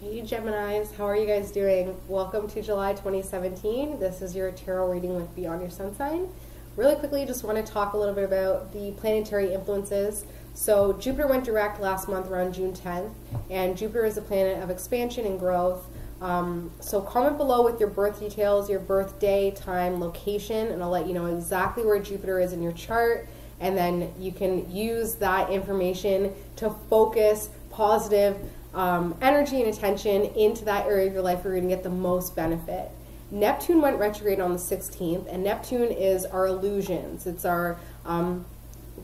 Hey Geminis, how are you guys doing? Welcome to July 2017. This is your tarot reading with Beyond Your Sun Sign. Really quickly, just want to talk a little bit about the planetary influences. So Jupiter went direct last month around June 10th, and Jupiter is a planet of expansion and growth. So comment below with your birth details, your birthday, time, location, and I'll let you know exactly where Jupiter is in your chart, and then you can use that information to focus positive energy and attention into that area of your life where you're going to get the most benefit. Neptune went retrograde on the 16th, and Neptune is our illusions. It's our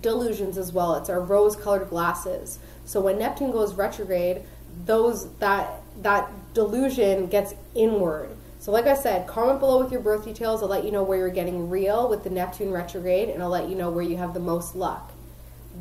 delusions as well. It's our rose-colored glasses. So when Neptune goes retrograde, that delusion gets inward. So like I said, comment below with your birth details. I'll let you know where you're getting real with the Neptune retrograde, and I'll let you know where you have the most luck.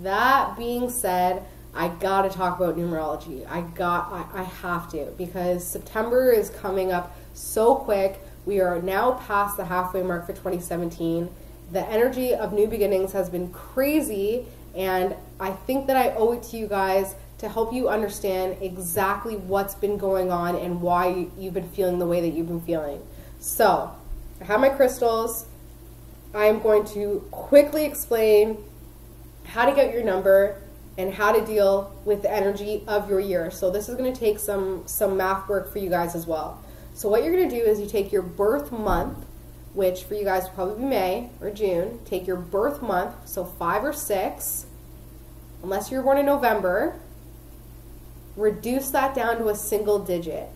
That being said, I gotta talk about numerology. I have to, because September is coming up so quick. We are now past the halfway mark for 2017. The energy of new beginnings has been crazy, and I think that I owe it to you guys to help you understand exactly what's been going on and why you've been feeling the way that you've been feeling. So, I have my crystals. I am going to quickly explain how to get your number and how to deal with the energy of your year. So this is going to take some math work for you guys as well. So what you're going to do is you take your birth month, which for you guys will probably be May or June. Take your birth month, so 5 or 6, unless you were born in November. Reduce that down to a single digit.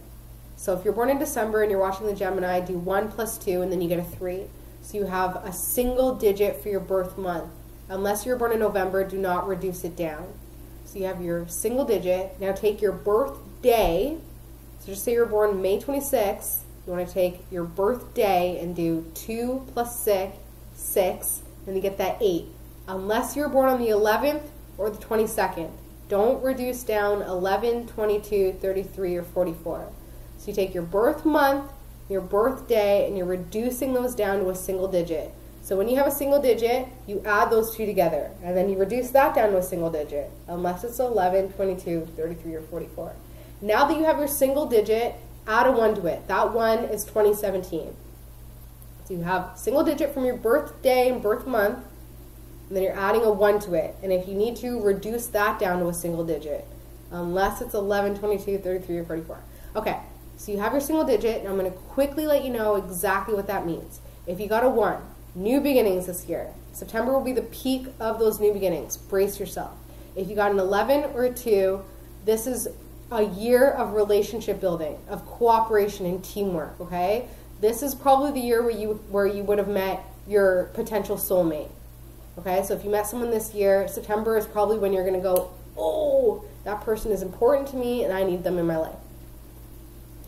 So if you're born in December and you're watching the Gemini, do 1 plus 2 and then you get a 3. So you have a single digit for your birth month. Unless you're born in November, do not reduce it down. So you have your single digit. Now take your birthday. So just say you're born May 26th. You want to take your birthday and do 2 plus 6, and you get that 8. Unless you're born on the 11th or the 22nd. Don't reduce down 11, 22, 33, or 44. So you take your birth month, your birthday, and you're reducing those down to a single digit. So when you have a single digit, you add those two together, and then you reduce that down to a single digit, unless it's 11, 22, 33, or 44. Now that you have your single digit, add a 1 to it. That 1 is 2017. So you have single digit from your birthday and birth month, and then you're adding a 1 to it. And if you need to, reduce that down to a single digit, unless it's 11, 22, 33, or 44. Okay, so you have your single digit, and I'm going to quickly let you know exactly what that means. If you got a 1, new beginnings this year. September will be the peak of those new beginnings. Brace yourself. If you got an 11 or a 2, this is a year of relationship building, of cooperation and teamwork, okay? This is probably the year where you would have met your potential soulmate, okay? So if you met someone this year, September is probably when you're going to go, oh, that person is important to me and I need them in my life.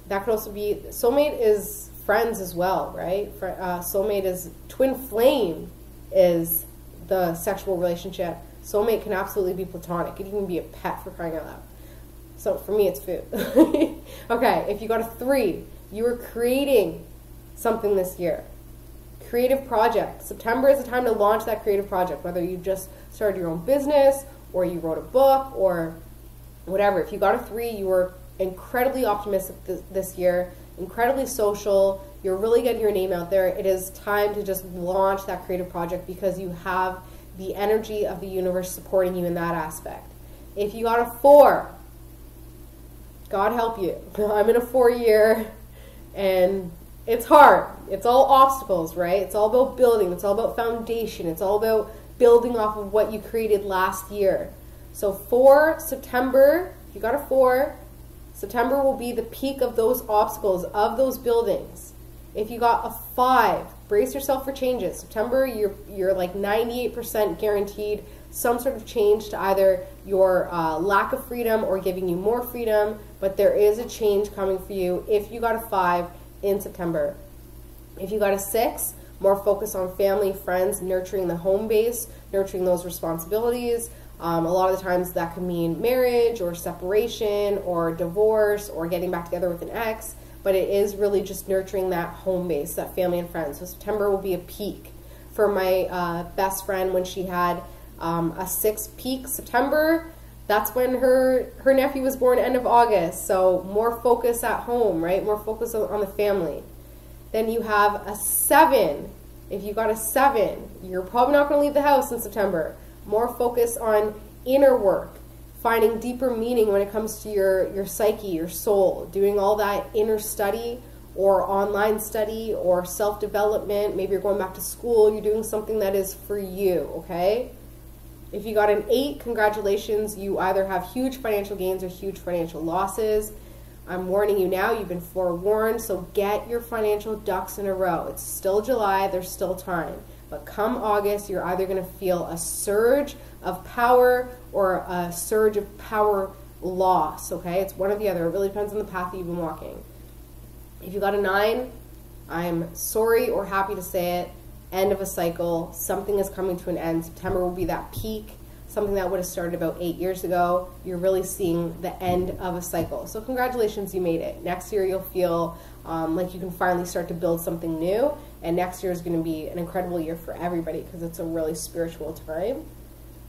That could also be, soulmate is friends as well, right? Soulmate is twin flame, is the sexual relationship. Soulmate can absolutely be platonic. It can even be a pet, for crying out loud. So for me, it's food. Okay, if you got a 3, you are creating something this year. Creative project. September is the time to launch that creative project, whether you just started your own business or you wrote a book or whatever. If you got a 3, you were incredibly optimistic this year, incredibly social, you're really getting your name out there. It is time to just launch that creative project because you have the energy of the universe supporting you in that aspect. If you got a 4, God help you. I'm in a 4 year and it's hard. It's all obstacles, right? It's all about building. It's all about foundation. It's all about building off of what you created last year. So for September, if you got a 4, September will be the peak of those obstacles, of those buildings. If you got a 5, brace yourself for changes. September, you're like 98% guaranteed some sort of change to either your lack of freedom or giving you more freedom, but there is a change coming for you if you got a 5 in September. If you got a 6, more focus on family, friends, nurturing the home base, nurturing those responsibilities. A lot of the times that could mean marriage or separation or divorce or getting back together with an ex, but it is really just nurturing that home base, that family and friends. So September will be a peak. For my best friend, when she had a 6 peak September, That's when her nephew was born end of August. So more focus at home, right? More focus on the family. Then you have a 7. If you got a 7, you're probably not going to leave the house in September. More focus on inner work, finding deeper meaning when it comes to your psyche, your soul, doing all that inner study or online study or self-development. Maybe you're going back to school. You're doing something that is for you, okay? If you got an 8, congratulations. You either have huge financial gains or huge financial losses. I'm warning you now. You've been forewarned. So get your financial ducks in a row. It's still July. There's still time. But come August, you're either going to feel a surge of power or a surge of power loss, okay? It's one or the other. It really depends on the path that you've been walking. If you got a 9, I'm sorry or happy to say it. End of a cycle. Something is coming to an end. September will be that peak. Something that would have started about 8 years ago. You're really seeing the end of a cycle. So congratulations, you made it. Next year you'll feel like you can finally start to build something new. And next year is going to be an incredible year for everybody because it's a really spiritual time.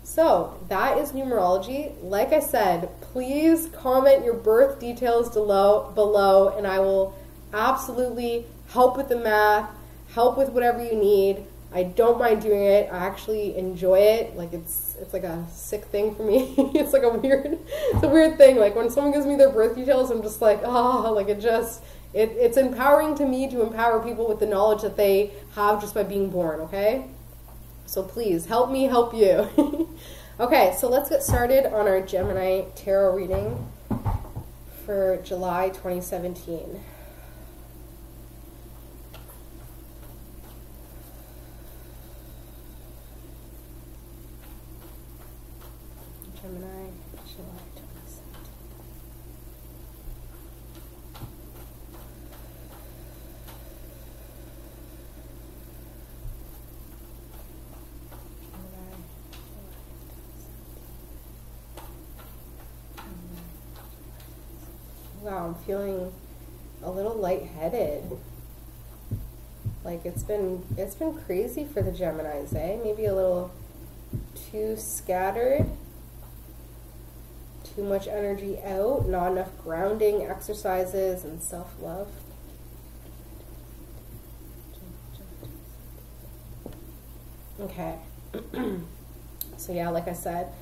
So that is numerology. Like I said, please comment your birth details below and I will absolutely help with the math, help with whatever you need. I don't mind doing it. I actually enjoy it. Like it's like a sick thing for me. It's like it's a weird thing. Like when someone gives me their birth details, I'm just like, oh, like it's empowering to me to empower people with the knowledge that they have just by being born, okay? So please help me help you. Okay, so let's get started on our Gemini tarot reading for July 2017. Gemini, July 2017. Wow, I'm feeling a little lightheaded. Like it's been crazy for the Geminis, eh? Maybe a little too scattered, too much energy out, not enough grounding exercises and self-love. Okay. So yeah, like I said,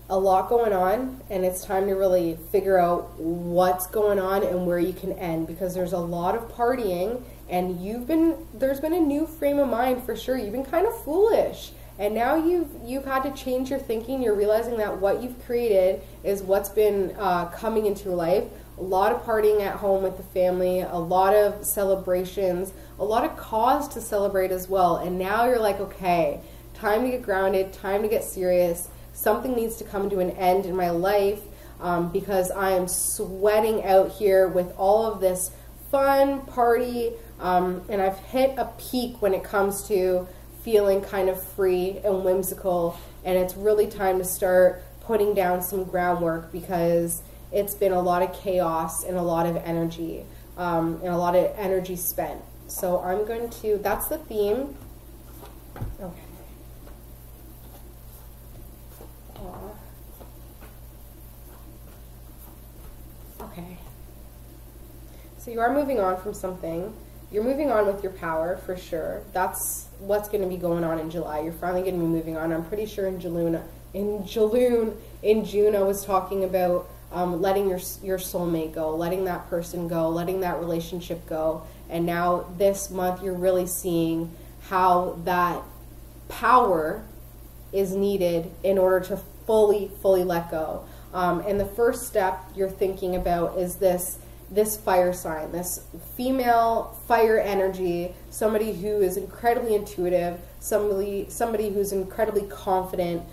a lot going on, and it's time to really figure out what's going on and where you can end, because there's a lot of partying and there's been a new frame of mind for sure. You've been kind of foolish, and now you've had to change your thinking. You're realizing that what you've created is what's been coming into your life. A lot of partying at home with the family, a lot of celebrations, a lot of cause to celebrate as well. And now you're like, okay, time to get grounded, time to get serious. Something needs to come to an end in my life because I am sweating out here with all of this fun party, and I've hit a peak when it comes to feeling kind of free and whimsical, and it's really time to start putting down some groundwork because it's been a lot of chaos and a lot of energy and a lot of energy spent. So I'm going to, that's the theme. Okay. Okay. So you are moving on from something. You're moving on with your power for sure. That's what's going to be going on in July. You're finally going to be moving on. I'm pretty sure in June I was talking about letting your soulmate go, letting that person go, letting that relationship go. And now this month you're really seeing how that power is needed in order to fully let go. And the first step you're thinking about is this fire sign, this female fire energy, somebody who is incredibly intuitive, somebody who's incredibly confident,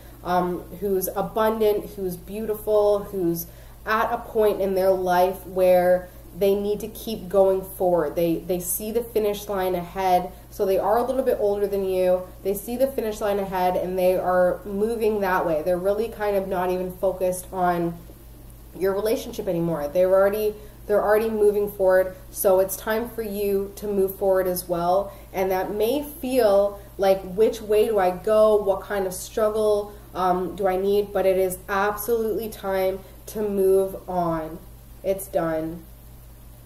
who's abundant, who's beautiful, who's at a point in their life where they need to keep going forward. They see the finish line ahead, so they are a little bit older than you. They see the finish line ahead and they are moving that way. They're really kind of not even focused on your relationship anymore. They're already moving forward, so it's time for you to move forward as well. And that may feel like, which way do I go? What kind of struggle do I need, but it is absolutely time to move on. It's done.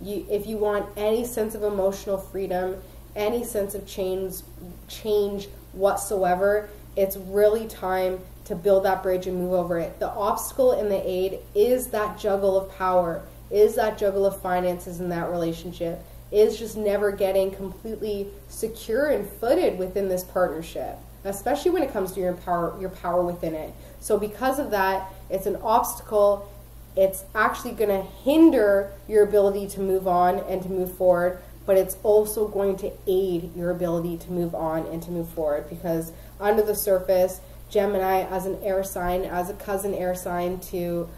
If you want any sense of emotional freedom, any sense of change whatsoever, it's really time to build that bridge and move over it. The obstacle and the aid is that juggle of power, is that juggle of finances in that relationship, is just never getting completely secure and footed within this partnership, especially when it comes to your power within it. So because of that, it's an obstacle. It's actually going to hinder your ability to move on and to move forward, but it's also going to aid your ability to move on and to move forward, because under the surface, Gemini, as an air sign, as a cousin air sign to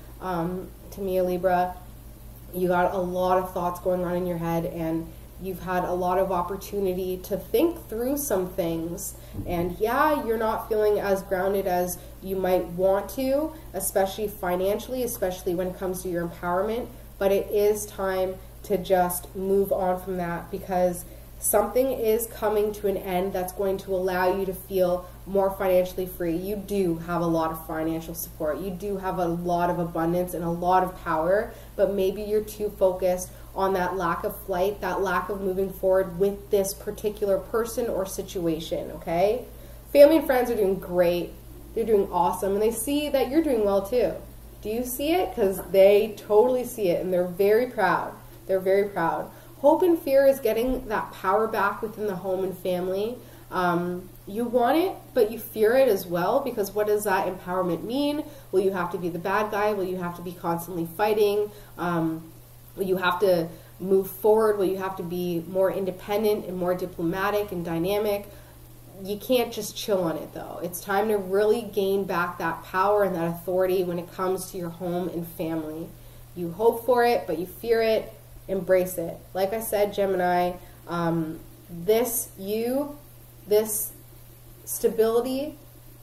me, a Libra, you got a lot of thoughts going on in your head, and you've had a lot of opportunity to think through some things. And yeah, you're not feeling as grounded as you might want to, especially financially, especially when it comes to your empowerment, but it is time to just move on from that, because something is coming to an end that's going to allow you to feel more financially free. You do have a lot of financial support. You do have a lot of abundance and a lot of power, but maybe you're too focused on that lack of flight, that lack of moving forward with this particular person or situation, okay? Family and friends are doing great. They're doing awesome, and they see that you're doing well too. Do you see it? Because they totally see it, and they're very proud. They're very proud. Hope and fear is getting that power back within the home and family. You want it, but you fear it as well, because what does that empowerment mean? Will you have to be the bad guy? Will you have to be constantly fighting? Will you have to move forward? Will you have to be more independent and more diplomatic and dynamic? You can't just chill on it, though. It's time to really gain back that power and that authority when it comes to your home and family. You hope for it, but you fear it. Embrace it. Like I said, Gemini, this stability,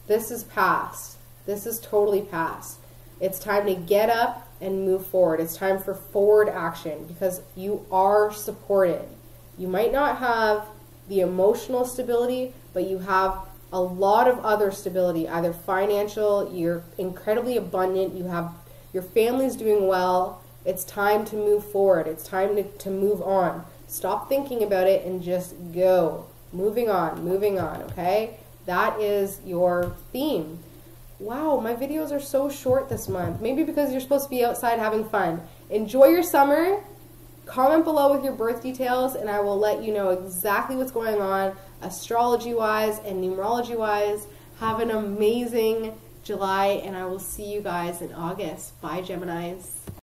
this is past. This is totally past. It's time to get up and move forward. It's time for forward action, because you are supported. You might not have the emotional stability, but you have a lot of other stability, either financial, you're incredibly abundant, you have your family's doing well. It's time to move forward. It's time to move on. Stop thinking about it and just go. Moving on, okay? That is your theme. Wow, my videos are so short this month. Maybe because you're supposed to be outside having fun. Enjoy your summer. Comment below with your birth details, and I will let you know exactly what's going on astrology-wise and numerology-wise. Have an amazing July, and I will see you guys in August. Bye, Geminis.